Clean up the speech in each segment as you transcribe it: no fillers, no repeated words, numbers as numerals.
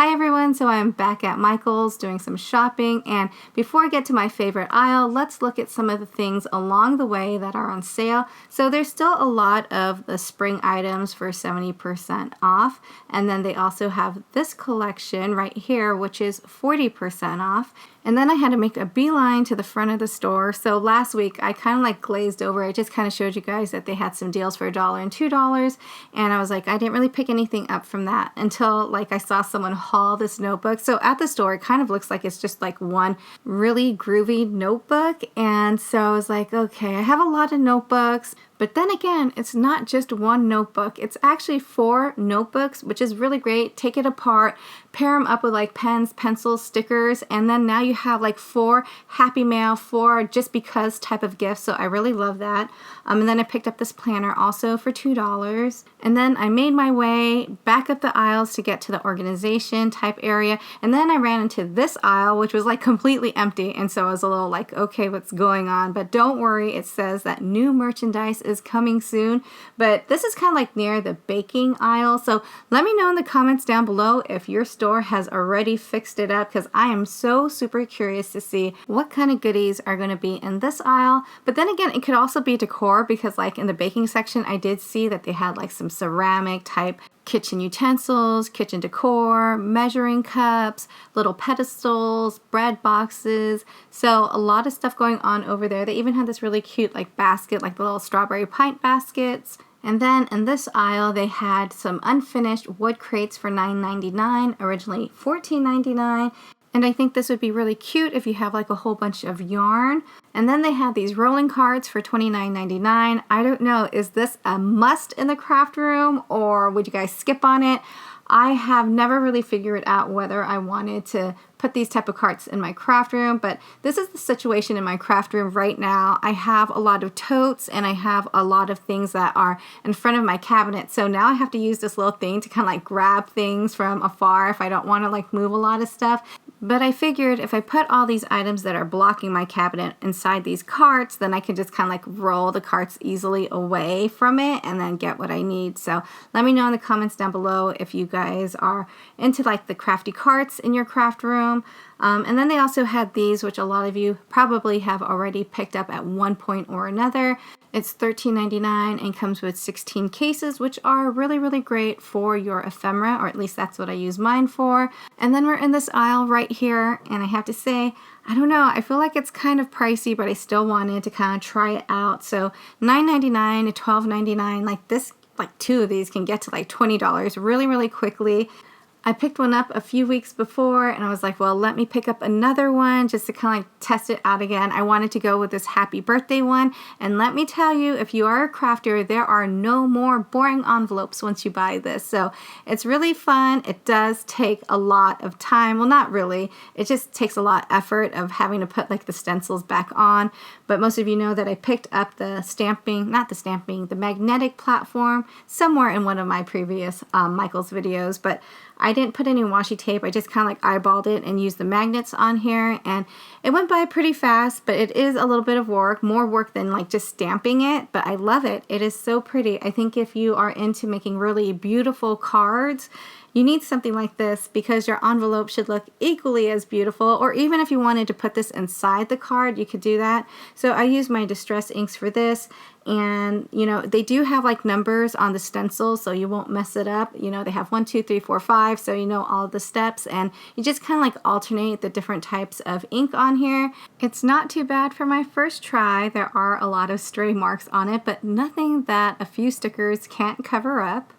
Hi everyone, so I'm back at Michael's doing some shopping, and before I get to my favorite aisle, let's look at some of the things along the way that are on sale. So there's still a lot of the spring items for 70% off, and then they also have this collection right here which is 40% off. And then I had to make a beeline to the front of the store. So last week I kind of like glazed over. I just kind of showed you guys that they had some deals for $1 and $2, and I was like, I didn't really pick anything up from that until like I saw someone haul this notebook. So at the store it kind of looks like it's just like one really groovy notebook, and so I was like, okay, I have a lot of notebooks. But then again, it's not just one notebook. It's actually 4 notebooks, which is really great. Take it apart, pair them up with like pens, pencils, stickers, and then now you have like 4 Happy Mail, 4 just because type of gifts. So I really love that. And then I picked up this planner also for $2. And then I made my way back up the aisles to get to the organization type area. And then I ran into this aisle, which was like completely empty. And so I was a little like, okay, what's going on? But don't worry, it says that new merchandise is coming soon. But this is kind of like near the baking aisle. So let me know in the comments down below if your store has already fixed it up, because I am so super curious to see what kind of goodies are going to be in this aisle. But then again, it could also be decor, because like in the baking section, I did see that they had like some ceramic type kitchen utensils, kitchen decor, measuring cups, little pedestals, bread boxes. So a lot of stuff going on over there. They even had this really cute like basket, like the little strawberry pint baskets. And then in this aisle, they had some unfinished wood crates for $9.99, originally $14.99. And I think this would be really cute if you have like a whole bunch of yarn. And then they had these rolling carts for $29.99. I don't know, is this a must in the craft room, or would you guys skip on it? I have never really figured out whether I wanted to put these type of carts in my craft room, but this is the situation in my craft room right now. I have a lot of totes and I have a lot of things that are in front of my cabinet. So now I have to use this little thing to kind of like grab things from afar if I don't want to like move a lot of stuff. But I figured if I put all these items that are blocking my cabinet inside these carts, then I can just kind of like roll the carts easily away from it and then get what I need. So let me know in the comments down below if you guys are into like the crafty carts in your craft room. And then they also had these, which a lot of you probably have already picked up at one point or another. It's $13.99 and comes with 16 cases, which are really, really great for your ephemera, or at least that's what I use mine for. And then we're in this aisle right here, and I have to say, I don't know, I feel like it's kind of pricey, but I still wanted to kind of try it out. So $9.99 to $12.99, like this, like 2 of these can get to like $20 really, really quickly. I picked one up a few weeks before and I was like, well, let me pick up another one just to kind of like test it out again. I wanted to go with this happy birthday one. And let me tell you, if you are a crafter, there are no more boring envelopes once you buy this. So it's really fun. It does take a lot of time. Well, not really. It just takes a lot of effort of having to put like the stencils back on. But most of you know that I picked up the the magnetic platform somewhere in one of my previous Michael's videos. But I didn't put any washi tape. I just kind of like eyeballed it and used the magnets on here, and it went by pretty fast, but it is a little bit of work, more work than like just stamping it, but I love it. It is so pretty. I think if you are into making really beautiful cards, you need something like this, because your envelope should look equally as beautiful. Or even if you wanted to put this inside the card, you could do that. So I use my Distress inks for this. And you know, they do have like numbers on the stencil, so you won't mess it up. You know, they have 1, 2, 3, 4, 5, so you know all the steps, and you just kind of like alternate the different types of ink on here. It's not too bad for my first try. There are a lot of stray marks on it, but nothing that a few stickers can't cover up.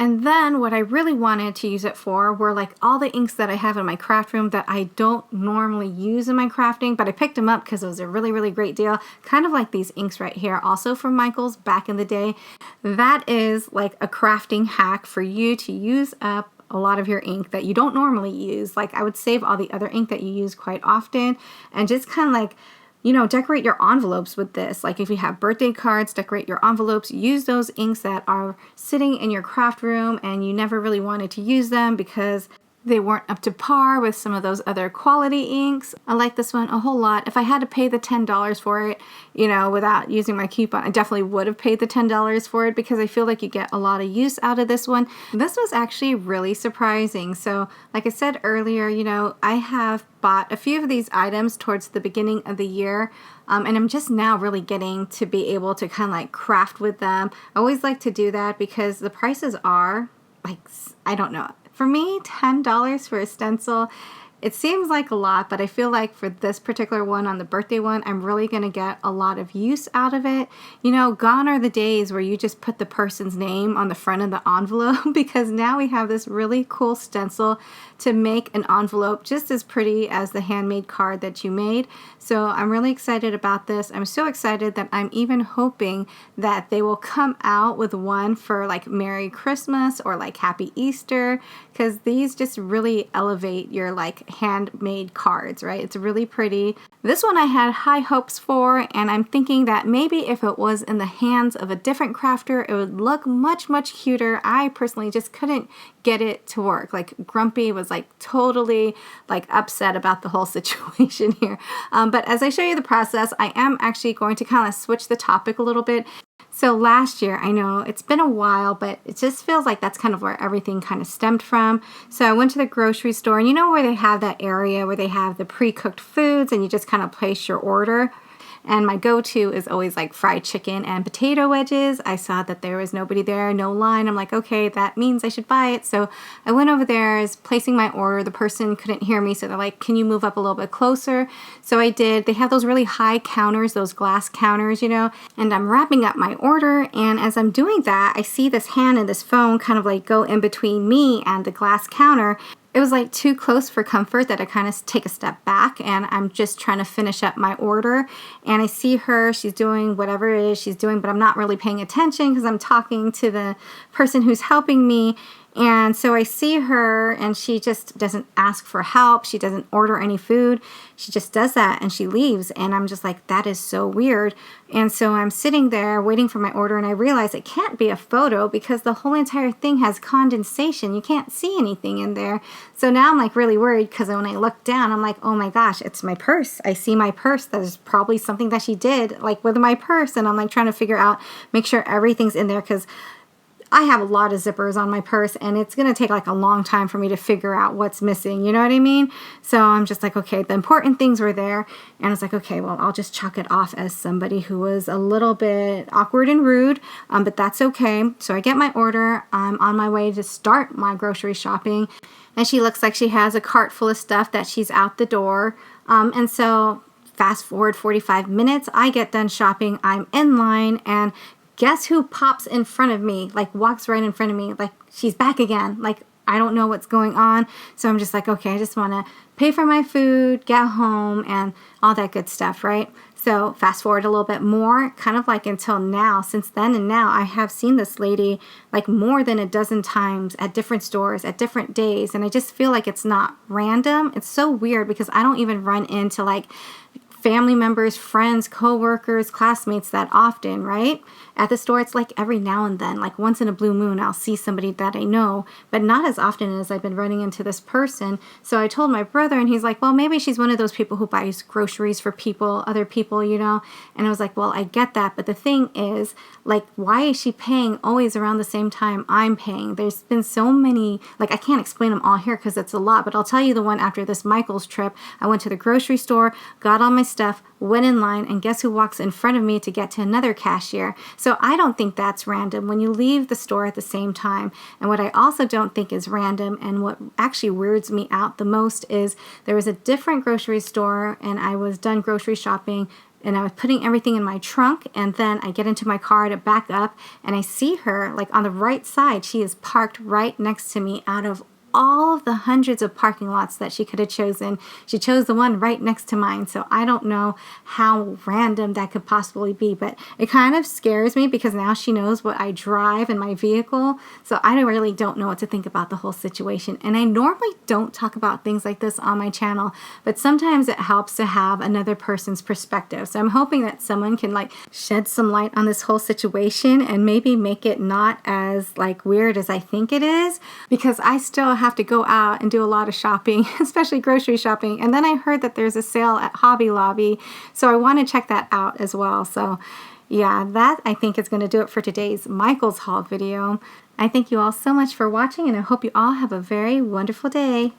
And then what I really wanted to use it for were like all the inks that I have in my craft room that I don't normally use in my crafting, but I picked them up because it was a really, really great deal. Kind of like these inks right here, also from Michael's back in the day. That is like a crafting hack for you to use up a lot of your ink that you don't normally use. Like I would save all the other ink that you use quite often and just kind of like, you know, decorate your envelopes with this. Like if you have birthday cards, decorate your envelopes. Use those inks that are sitting in your craft room and you never really wanted to use them because They weren't up to par with some of those other quality inks. I like this one a whole lot. If I had to pay the $10 for it, without using my coupon, I definitely would have paid the $10 for it because I feel like you get a lot of use out of this one. This was actually really surprising. So like I said earlier, I have bought a few of these items towards the beginning of the year. And I'm just now really getting to be able to kind of like craft with them. I always like to do that because the prices are like, I don't know. For me, $10 for a stencil, it seems like a lot, but I feel like for this particular one, on the birthday one, I'm really going to get a lot of use out of it. Gone are the days where you just put the person's name on the front of the envelope because now we have this really cool stencil to make an envelope just as pretty as the handmade card that you made. So I'm really excited about this. I'm so excited that I'm even hoping that they will come out with one for like Merry Christmas or like Happy Easter, because these just really elevate your like handmade cards, right? It's really pretty. This one I had high hopes for, and I'm thinking that maybe if it was in the hands of a different crafter, it would look much, much cuter. I personally just couldn't get it to work. Like Grumpy was like totally like upset about the whole situation here. But as I show you the process, I am actually going to kind of switch the topic a little bit. So last year, I know it's been a while, but it just feels like that's kind of where everything kind of stemmed from. So I went to the grocery store, and where they have that area where they have the pre-cooked foods and you just kind of place your order. And my go-to is always like fried chicken and potato wedges. I saw that there was nobody there, no line. I'm like, okay, that means I should buy it. So I went over there, I was placing my order. The person couldn't hear me, so they're like, can you move up a little bit closer? So I did. They have those really high counters, those glass counters, and I'm wrapping up my order. And as I'm doing that, I see this hand and this phone kind of like go in between me and the glass counter. It was like too close for comfort that I kind of take a step back, and I'm just trying to finish up my order. And I see her, she's doing whatever it is she's doing, but I'm not really paying attention because I'm talking to the person who's helping me. And so I see her, and she just doesn't ask for help. She doesn't order any food. She just does that and she leaves. And I'm just like, that is so weird. And so I'm sitting there waiting for my order, and I realize it can't be a photo because the whole entire thing has condensation. You can't see anything in there. So now I'm like really worried because when I look down, I'm like, oh my gosh, it's my purse. I see my purse. There's probably something that she did like with my purse. And I'm like trying to figure out, make sure everything's in there, because I have a lot of zippers on my purse, and it's going to take like a long time for me to figure out what's missing. You know what I mean? So I'm just like, okay, the important things were there. And I was like, okay, well, I'll just chalk it off as somebody who was a little bit awkward and rude, but that's okay. So I get my order. I'm on my way to start my grocery shopping, and she looks like she has a cart full of stuff that she's out the door. And so fast forward 45 minutes, I get done shopping. I'm in line, and guess who pops in front of me, like walks right in front of me, like she's back again. Like, I don't know what's going on. So I'm just like, okay, I just want to pay for my food, get home, and all that good stuff, right? So fast forward a little bit more, kind of like until now. Since then and now, I have seen this lady like more than a dozen times at different stores at different days. And I just feel like it's not random. It's so weird because I don't even run into like family members, friends, co-workers, classmates that often, right? At the store, it's like every now and then, like once in a blue moon, I'll see somebody that I know, but not as often as I've been running into this person. So I told my brother, and he's like, well, maybe she's one of those people who buys groceries for people, other people, And I was like, well, I get that. But the thing is, like, why is she paying always around the same time I'm paying? There's been so many, like, I can't explain them all here because it's a lot, but I'll tell you the one after this Michael's trip. I went to the grocery store, got all my stuff, went in line, and guess who walks in front of me to get to another cashier? So I don't think that's random when you leave the store at the same time. And what I also don't think is random, and what actually weirds me out the most, is there was a different grocery store, and I was done grocery shopping, and I was putting everything in my trunk, and then I get into my car to back up, and I see her like on the right side. She is parked right next to me. Out of all of the hundreds of parking lots that she could have chosen, she chose the one right next to mine. So I don't know how random that could possibly be, but it kind of scares me because now she knows what I drive in my vehicle. So I really don't know what to think about the whole situation. And I normally don't talk about things like this on my channel, but sometimes it helps to have another person's perspective. So I'm hoping that someone can like shed some light on this whole situation and maybe make it not as like weird as I think it is, because I still have to go out and do a lot of shopping, especially grocery shopping. And then I heard that there's a sale at Hobby Lobby, so I want to check that out as well. So yeah, that I think is going to do it for today's Michaels haul video. I thank you all so much for watching, and I hope you all have a very wonderful day.